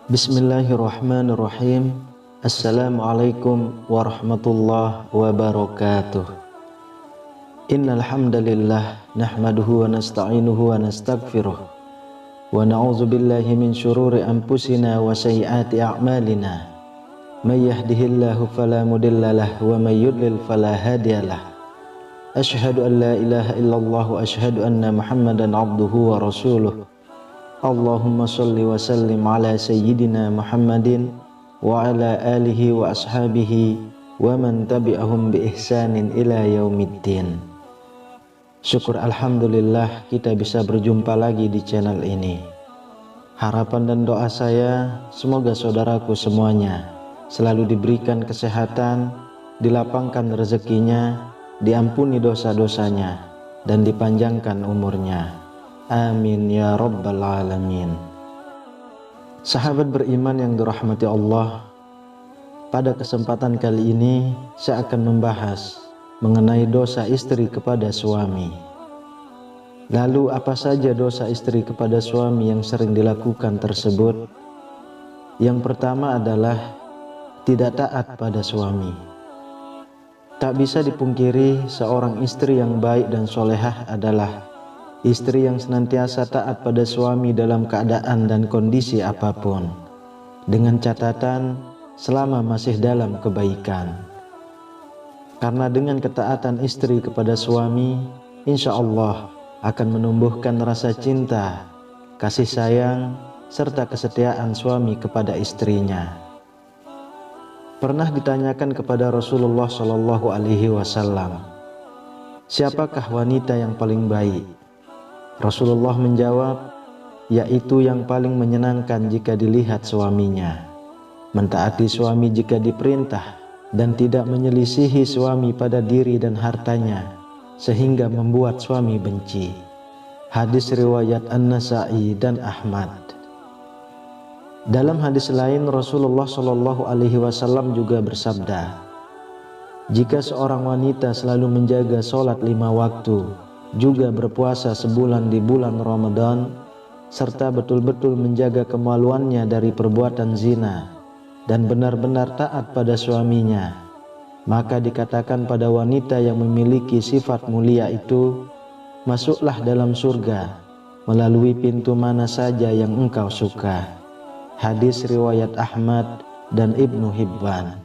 Bismillahirrahmanirrahim. Assalamualaikum warahmatullahi wabarakatuh. Innal hamdalillah nahmaduhu wa nasta'inuhu wa nastaghfiruh wa na'udzu billahi min syururi anfusina wa sayyiati a'malina. May yahdihillahu fala mudhillalah wa may yudlil fala hadiyalah. Asyhadu an la ilaha illallah wa asyhadu anna Muhammadan abduhu wa rasuluh. Allahumma sholli wa sallim ala sayyidina Muhammadin wa ala alihi wa ashabihi wa man tabi'ahum bi ihsanin ila yaumiddin. Syukur alhamdulillah kita bisa berjumpa lagi di channel ini. Harapan dan doa saya semoga saudaraku semuanya selalu diberikan kesehatan, dilapangkan rezekinya, diampuni dosa-dosanya, dan dipanjangkan umurnya. Amin ya rabbal alamin. Sahabat beriman yang dirahmati Allah, pada kesempatan kali ini saya akan membahas mengenai dosa istri kepada suami. Lalu apa saja dosa istri kepada suami yang sering dilakukan tersebut? Yang pertama adalah tidak taat pada suami. Tak bisa dipungkiri seorang istri yang baik dan solehah adalah istri yang senantiasa taat pada suami dalam keadaan dan kondisi apapun, dengan catatan selama masih dalam kebaikan. Karena dengan ketaatan istri kepada suami, insya Allah akan menumbuhkan rasa cinta, kasih sayang, serta kesetiaan suami kepada istrinya. Pernah ditanyakan kepada Rasulullah SAW, siapakah wanita yang paling baik? Rasulullah menjawab, yaitu yang paling menyenangkan jika dilihat suaminya, mentaati suami jika diperintah, dan tidak menyelisihi suami pada diri dan hartanya sehingga membuat suami benci. Hadis riwayat An-Nasa'i dan Ahmad. Dalam hadis lain Rasulullah SAW juga bersabda, jika seorang wanita selalu menjaga sholat 5 waktu, juga berpuasa sebulan di bulan Ramadan, serta betul-betul menjaga kemaluannya dari perbuatan zina dan benar-benar taat pada suaminya, maka dikatakan pada wanita yang memiliki sifat mulia itu, masuklah dalam surga melalui pintu mana saja yang engkau suka. Hadis riwayat Ahmad dan Ibnu Hibban.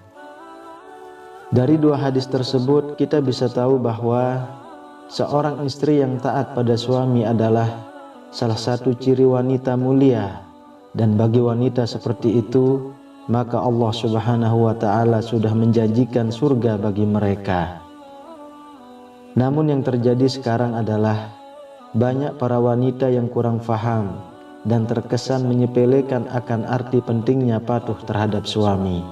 Dari dua hadis tersebut kita bisa tahu bahwa seorang istri yang taat pada suami adalah salah satu ciri wanita mulia, dan bagi wanita seperti itu maka Allah Subhanahu wa Ta'ala sudah menjanjikan surga bagi mereka. Namun yang terjadi sekarang adalah banyak para wanita yang kurang faham dan terkesan menyepelekan akan arti pentingnya patuh terhadap suami,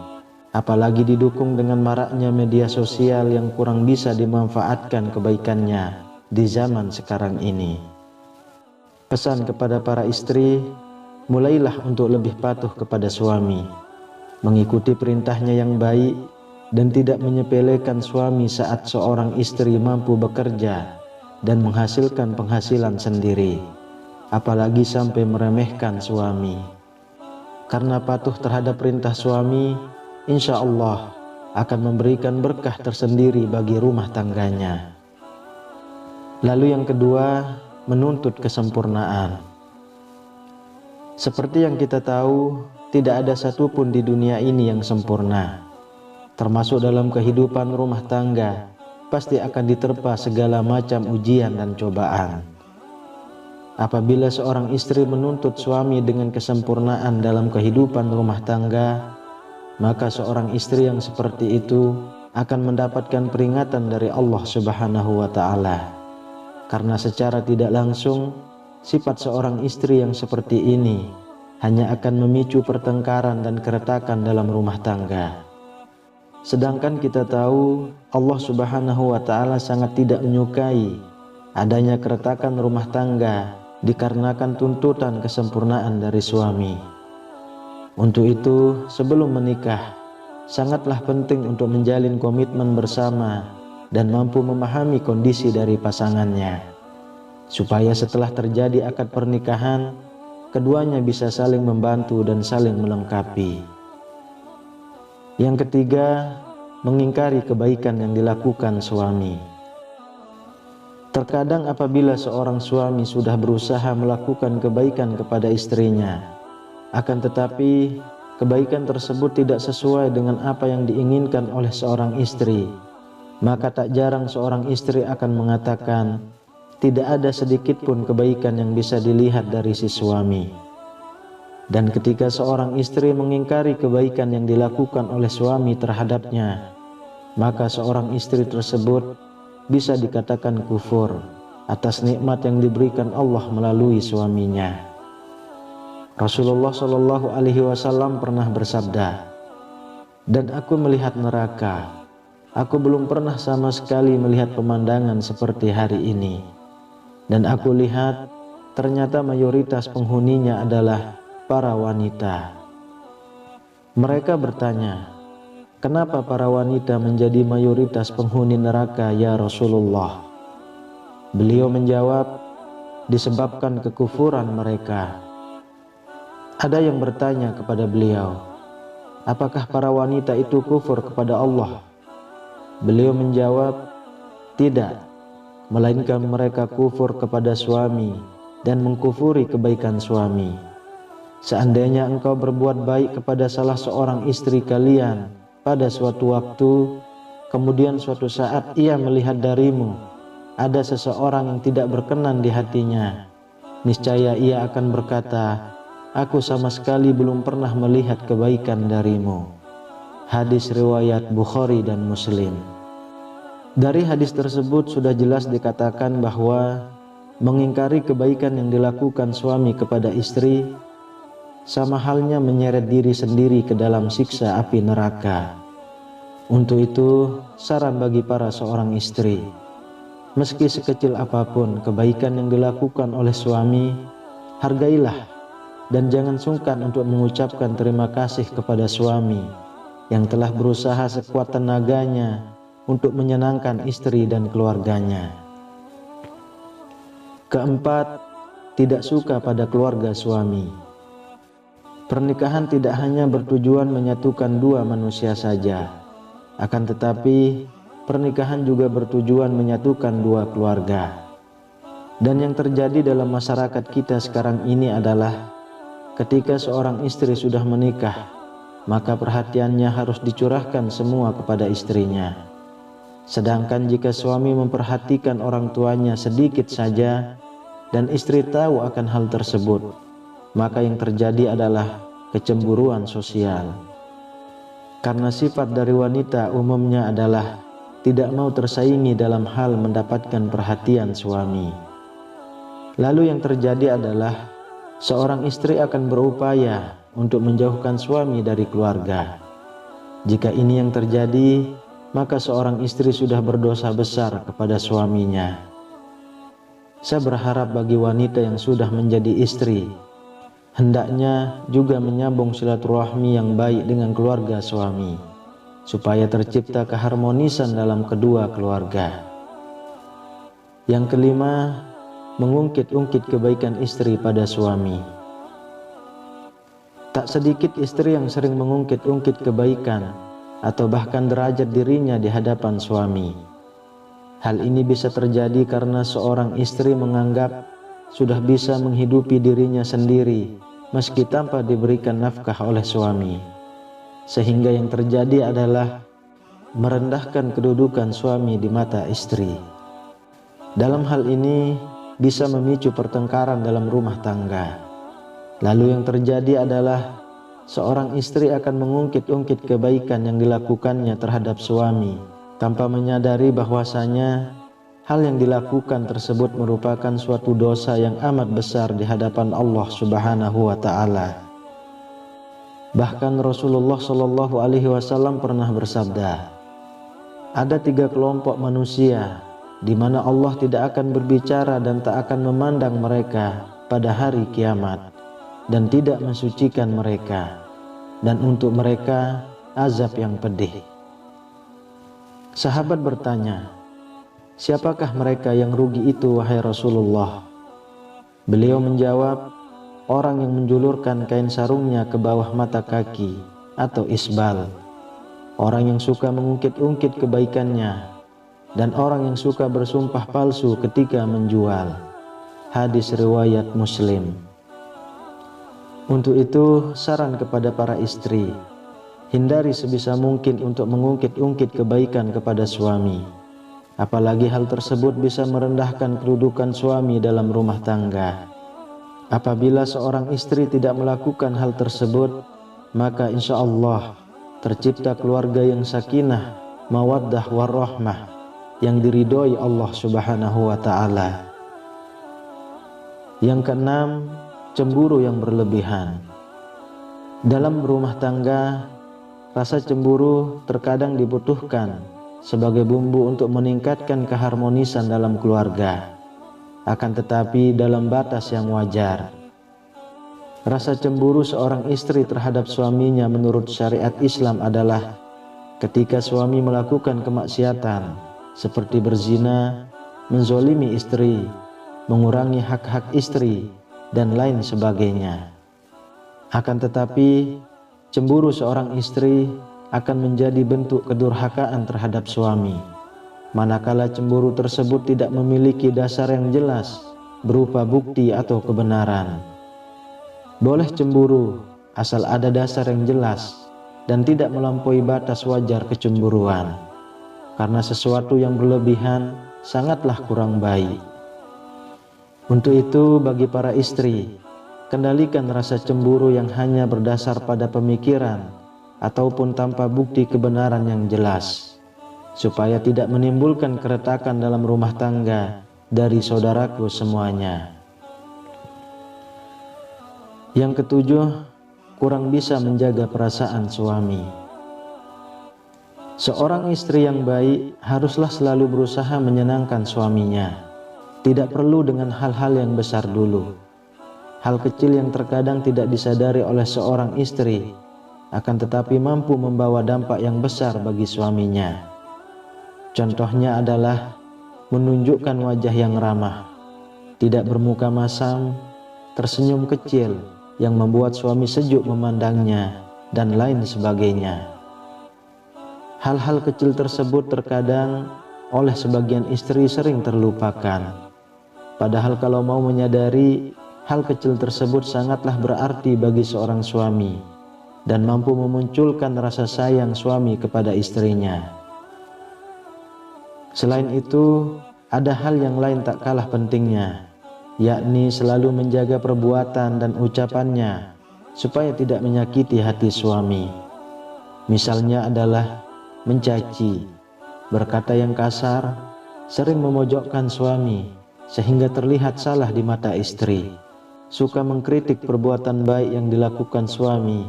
apalagi didukung dengan maraknya media sosial yang kurang bisa dimanfaatkan kebaikannya di zaman sekarang ini. Pesan kepada para istri, mulailah untuk lebih patuh kepada suami, mengikuti perintahnya yang baik, dan tidak menyepelekan suami saat seorang istri mampu bekerja dan menghasilkan penghasilan sendiri, apalagi sampai meremehkan suami. Karena patuh terhadap perintah suami, insya Allah akan memberikan berkah tersendiri bagi rumah tangganya. Lalu yang kedua, menuntut kesempurnaan. Seperti yang kita tahu, tidak ada satupun di dunia ini yang sempurna. Termasuk dalam kehidupan rumah tangga, pasti akan diterpa segala macam ujian dan cobaan. Apabila seorang istri menuntut suami dengan kesempurnaan dalam kehidupan rumah tangga, maka seorang istri yang seperti itu akan mendapatkan peringatan dari Allah Subhanahu wa Ta'ala. Karena secara tidak langsung, sifat seorang istri yang seperti ini hanya akan memicu pertengkaran dan keretakan dalam rumah tangga. Sedangkan kita tahu Allah Subhanahu wa Ta'ala sangat tidak menyukai adanya keretakan rumah tangga dikarenakan tuntutan kesempurnaan dari suami. Untuk itu, sebelum menikah, sangatlah penting untuk menjalin komitmen bersama dan mampu memahami kondisi dari pasangannya, supaya setelah terjadi akad pernikahan, keduanya bisa saling membantu dan saling melengkapi. Yang ketiga, mengingkari kebaikan yang dilakukan suami. Terkadang apabila seorang suami sudah berusaha melakukan kebaikan kepada istrinya, akan tetapi kebaikan tersebut tidak sesuai dengan apa yang diinginkan oleh seorang istri, maka tak jarang seorang istri akan mengatakan, tidak ada sedikit pun kebaikan yang bisa dilihat dari si suami. Dan ketika seorang istri mengingkari kebaikan yang dilakukan oleh suami terhadapnya, maka seorang istri tersebut bisa dikatakan kufur atas nikmat yang diberikan Allah melalui suaminya. Rasulullah Shallallahu Alaihi Wasallam pernah bersabda, dan aku melihat neraka, aku belum pernah sama sekali melihat pemandangan seperti hari ini. Dan aku lihat ternyata mayoritas penghuninya adalah para wanita. Mereka bertanya, kenapa para wanita menjadi mayoritas penghuni neraka ya Rasulullah? Beliau menjawab, disebabkan kekufuran mereka. Ada yang bertanya kepada beliau, apakah para wanita itu kufur kepada Allah? Beliau menjawab, tidak, melainkan mereka kufur kepada suami dan mengkufuri kebaikan suami. Seandainya engkau berbuat baik kepada salah seorang istri kalian pada suatu waktu, kemudian suatu saat ia melihat darimu ada seseorang yang tidak berkenan di hatinya, niscaya ia akan berkata, aku sama sekali belum pernah melihat kebaikan darimu. Hadis riwayat Bukhari dan Muslim. Dari hadis tersebut sudah jelas dikatakan bahwa mengingkari kebaikan yang dilakukan suami kepada istri sama halnya menyeret diri sendiri ke dalam siksa api neraka. Untuk itu, saran bagi para seorang istri, meski sekecil apapun kebaikan yang dilakukan oleh suami, hargailah dan jangan sungkan untuk mengucapkan terima kasih kepada suami yang telah berusaha sekuat tenaganya untuk menyenangkan istri dan keluarganya. Keempat, tidak suka pada keluarga suami. Pernikahan tidak hanya bertujuan menyatukan dua manusia saja, akan tetapi pernikahan juga bertujuan menyatukan dua keluarga. Dan yang terjadi dalam masyarakat kita sekarang ini adalah ketika seorang istri sudah menikah, maka perhatiannya harus dicurahkan semua kepada istrinya. Sedangkan jika suami memperhatikan orang tuanya sedikit saja dan istri tahu akan hal tersebut, maka yang terjadi adalah kecemburuan sosial. Karena sifat dari wanita umumnya adalah tidak mau tersaingi dalam hal mendapatkan perhatian suami. Lalu yang terjadi adalah seorang istri akan berupaya untuk menjauhkan suami dari keluarga. Jika ini yang terjadi, maka seorang istri sudah berdosa besar kepada suaminya. Saya berharap bagi wanita yang sudah menjadi istri, hendaknya juga menyambung silaturahmi yang baik dengan keluarga suami, supaya tercipta keharmonisan dalam kedua keluarga. Yang kelima, mengungkit-ungkit kebaikan istri pada suami. Tak sedikit istri yang sering mengungkit-ungkit kebaikan atau bahkan derajat dirinya di hadapan suami. Hal ini bisa terjadi karena seorang istri menganggap sudah bisa menghidupi dirinya sendiri meski tanpa diberikan nafkah oleh suami, sehingga yang terjadi adalah merendahkan kedudukan suami di mata istri. Dalam hal ini bisa memicu pertengkaran dalam rumah tangga. Lalu yang terjadi adalah seorang istri akan mengungkit-ungkit kebaikan yang dilakukannya terhadap suami tanpa menyadari bahwasanya hal yang dilakukan tersebut merupakan suatu dosa yang amat besar di hadapan Allah Subhanahu wa Ta'ala. Bahkan Rasulullah Shallallahu Alaihi Wasallam pernah bersabda, ada 3 kelompok manusia di mana Allah tidak akan berbicara dan tak akan memandang mereka pada hari kiamat dan tidak mensucikan mereka, dan untuk mereka azab yang pedih. Sahabat bertanya, siapakah mereka yang rugi itu wahai Rasulullah? Beliau menjawab, orang yang menjulurkan kain sarungnya ke bawah mata kaki atau isbal, orang yang suka mengungkit-ungkit kebaikannya, dan orang yang suka bersumpah palsu ketika menjual. Hadis riwayat Muslim. Untuk itu, saran kepada para istri, hindari sebisa mungkin untuk mengungkit-ungkit kebaikan kepada suami. Apalagi hal tersebut bisa merendahkan kedudukan suami dalam rumah tangga. Apabila seorang istri tidak melakukan hal tersebut, maka insya Allah tercipta keluarga yang sakinah, mawaddah warahmah, yang diridhoi Allah Subhanahu wa Ta'ala. Yang keenam, cemburu yang berlebihan. Dalam berumah tangga, rasa cemburu terkadang dibutuhkan sebagai bumbu untuk meningkatkan keharmonisan dalam keluarga, akan tetapi dalam batas yang wajar. Rasa cemburu seorang istri terhadap suaminya menurut syariat Islam adalah ketika suami melakukan kemaksiatan seperti berzina, menzolimi istri, mengurangi hak-hak istri, dan lain sebagainya. Akan tetapi cemburu seorang istri akan menjadi bentuk kedurhakaan terhadap suami manakala cemburu tersebut tidak memiliki dasar yang jelas berupa bukti atau kebenaran. Boleh cemburu asal ada dasar yang jelas dan tidak melampaui batas wajar kecemburuan, karena sesuatu yang berlebihan sangatlah kurang baik. Untuk itu, bagi para istri, kendalikan rasa cemburu yang hanya berdasar pada pemikiran ataupun tanpa bukti kebenaran yang jelas, supaya tidak menimbulkan keretakan dalam rumah tangga dari saudaraku semuanya. Yang ketujuh, kurang bisa menjaga perasaan suami. Seorang istri yang baik haruslah selalu berusaha menyenangkan suaminya. Tidak perlu dengan hal-hal yang besar dulu. Hal kecil yang terkadang tidak disadari oleh seorang istri, akan tetapi mampu membawa dampak yang besar bagi suaminya. Contohnya adalah menunjukkan wajah yang ramah, tidak bermuka masam, tersenyum kecil yang membuat suami sejuk memandangnya, dan lain sebagainya. Hal-hal kecil tersebut terkadang oleh sebagian istri sering terlupakan. Padahal kalau mau menyadari, hal kecil tersebut sangatlah berarti bagi seorang suami dan mampu memunculkan rasa sayang suami kepada istrinya. Selain itu, ada hal yang lain tak kalah pentingnya, yakni selalu menjaga perbuatan dan ucapannya supaya tidak menyakiti hati suami. Misalnya adalah mencaci, berkata yang kasar, sering memojokkan suami sehingga terlihat salah di mata istri, suka mengkritik perbuatan baik yang dilakukan suami,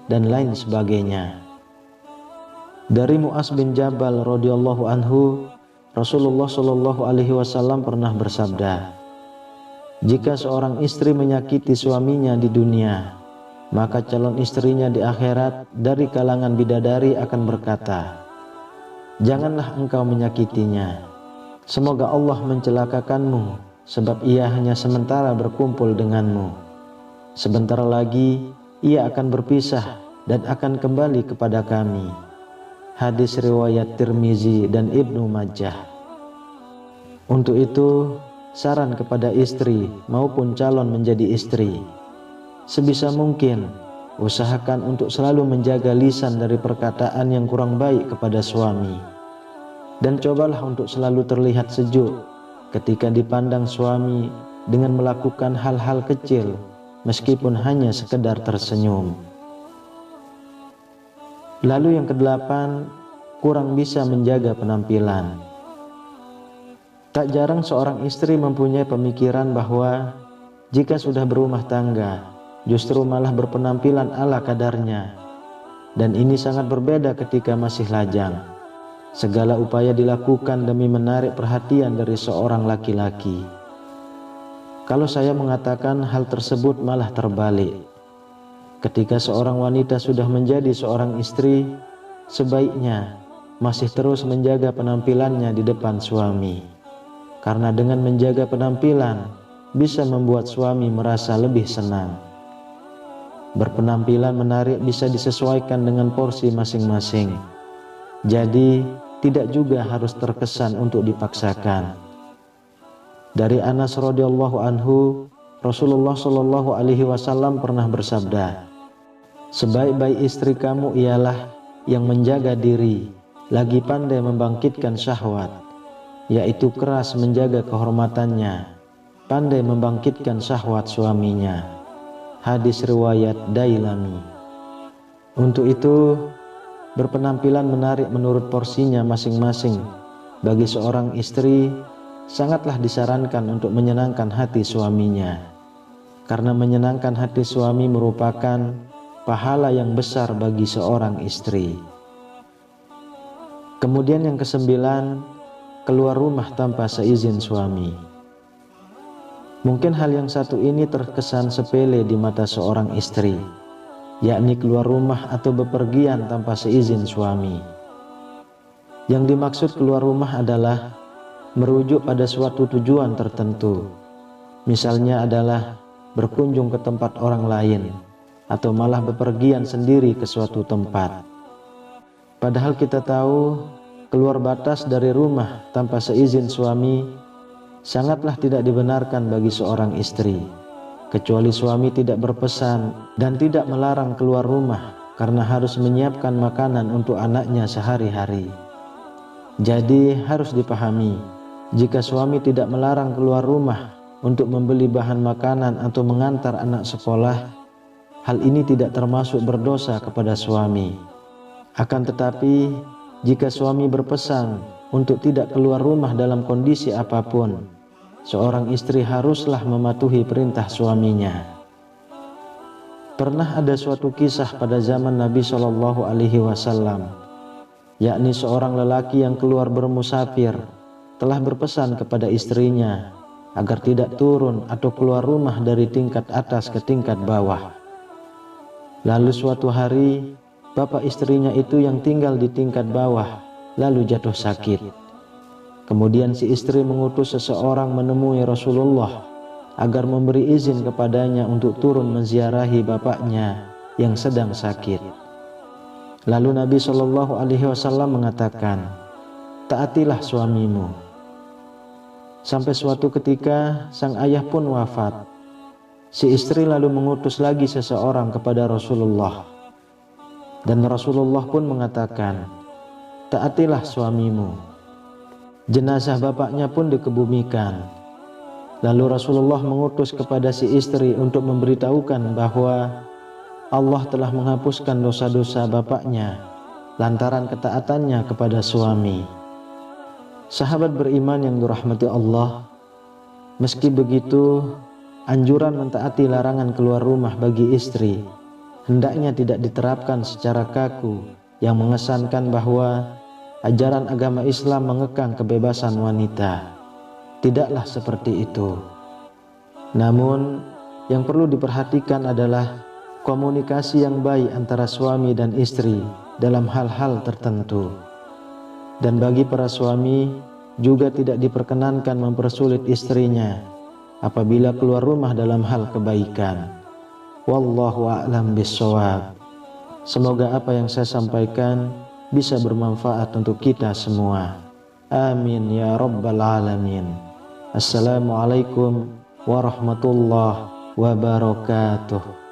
dan lain sebagainya. Dari Mu'adz bin Jabal radhiyallahu anhu, Rasulullah Shallallahu Alaihi Wasallam pernah bersabda, jika seorang istri menyakiti suaminya di dunia, maka calon istrinya di akhirat dari kalangan bidadari akan berkata, janganlah engkau menyakitinya, semoga Allah mencelakakanmu, sebab ia hanya sementara berkumpul denganmu. Sebentar lagi ia akan berpisah dan akan kembali kepada kami. Hadis riwayat Tirmizi dan Ibnu Majah. Untuk itu, saran kepada istri maupun calon menjadi istri, sebisa mungkin usahakan untuk selalu menjaga lisan dari perkataan yang kurang baik kepada suami, dan cobalah untuk selalu terlihat sejuk ketika dipandang suami dengan melakukan hal-hal kecil meskipun hanya sekedar tersenyum. Lalu yang kedelapan, kurang bisa menjaga penampilan. Tak jarang seorang istri mempunyai pemikiran bahwa jika sudah berumah tangga, justru malah berpenampilan ala kadarnya. Dan ini sangat berbeda ketika masih lajang. Segala upaya dilakukan demi menarik perhatian dari seorang laki-laki. Kalau saya mengatakan hal tersebut malah terbalik. Ketika seorang wanita sudah menjadi seorang istri, sebaiknya masih terus menjaga penampilannya di depan suami. Karena dengan menjaga penampilan bisa membuat suami merasa lebih senang. Berpenampilan menarik bisa disesuaikan dengan porsi masing-masing. Jadi tidak juga harus terkesan untuk dipaksakan. Dari Anas radhiyallahu anhu, Rasulullah shallallahu alaihi wasallam pernah bersabda, "Sebaik-baik istri kamu ialah yang menjaga diri, lagi pandai membangkitkan syahwat, yaitu keras menjaga kehormatannya, pandai membangkitkan syahwat suaminya." Hadis riwayat Dailami. Untuk itu, berpenampilan menarik menurut porsinya masing-masing bagi seorang istri sangatlah disarankan untuk menyenangkan hati suaminya. Karena menyenangkan hati suami merupakan pahala yang besar bagi seorang istri. Kemudian yang kesembilan, keluar rumah tanpa seizin suami. Mungkin hal yang satu ini terkesan sepele di mata seorang istri, yakni keluar rumah atau bepergian tanpa seizin suami. Yang dimaksud keluar rumah adalah merujuk pada suatu tujuan tertentu. Misalnya adalah berkunjung ke tempat orang lain, atau malah bepergian sendiri ke suatu tempat. Padahal kita tahu keluar batas dari rumah tanpa seizin suami sangatlah tidak dibenarkan bagi seorang istri, kecuali suami tidak berpesan dan tidak melarang keluar rumah karena harus menyiapkan makanan untuk anaknya sehari-hari. Jadi harus dipahami, jika suami tidak melarang keluar rumah untuk membeli bahan makanan atau mengantar anak sekolah, hal ini tidak termasuk berdosa kepada suami. Akan tetapi, jika suami berpesan untuk tidak keluar rumah dalam kondisi apapun, seorang istri haruslah mematuhi perintah suaminya. Pernah ada suatu kisah pada zaman Nabi Shallallahu Alaihi Wasallam, yakni seorang lelaki yang keluar bermusafir telah berpesan kepada istrinya agar tidak turun atau keluar rumah dari tingkat atas ke tingkat bawah. Lalu suatu hari, bapak istrinya itu yang tinggal di tingkat bawah lalu jatuh sakit. Kemudian si istri mengutus seseorang menemui Rasulullah agar memberi izin kepadanya untuk turun menziarahi bapaknya yang sedang sakit. Lalu Nabi Shallallahu Alaihi Wasallam mengatakan, "Taatilah suamimu." Sampai suatu ketika sang ayah pun wafat. Si istri lalu mengutus lagi seseorang kepada Rasulullah, dan Rasulullah pun mengatakan, "Taatilah suamimu." Jenazah bapaknya pun dikebumikan. Lalu Rasulullah mengutus kepada si istri untuk memberitahukan bahwa Allah telah menghapuskan dosa-dosa bapaknya lantaran ketaatannya kepada suami. Sahabat beriman yang dirahmati Allah, meski begitu, anjuran mentaati larangan keluar rumah bagi istri hendaknya tidak diterapkan secara kaku yang mengesankan bahwa ajaran agama Islam mengekang kebebasan wanita. Tidaklah seperti itu. Namun, yang perlu diperhatikan adalah komunikasi yang baik antara suami dan istri dalam hal-hal tertentu. Dan bagi para suami juga tidak diperkenankan mempersulit istrinya apabila keluar rumah dalam hal kebaikan. Wallahu a'lam bishawab. Semoga apa yang saya sampaikan bisa bermanfaat untuk kita semua. Amin ya rabbal alamin. Assalamualaikum warahmatullahi wabarakatuh.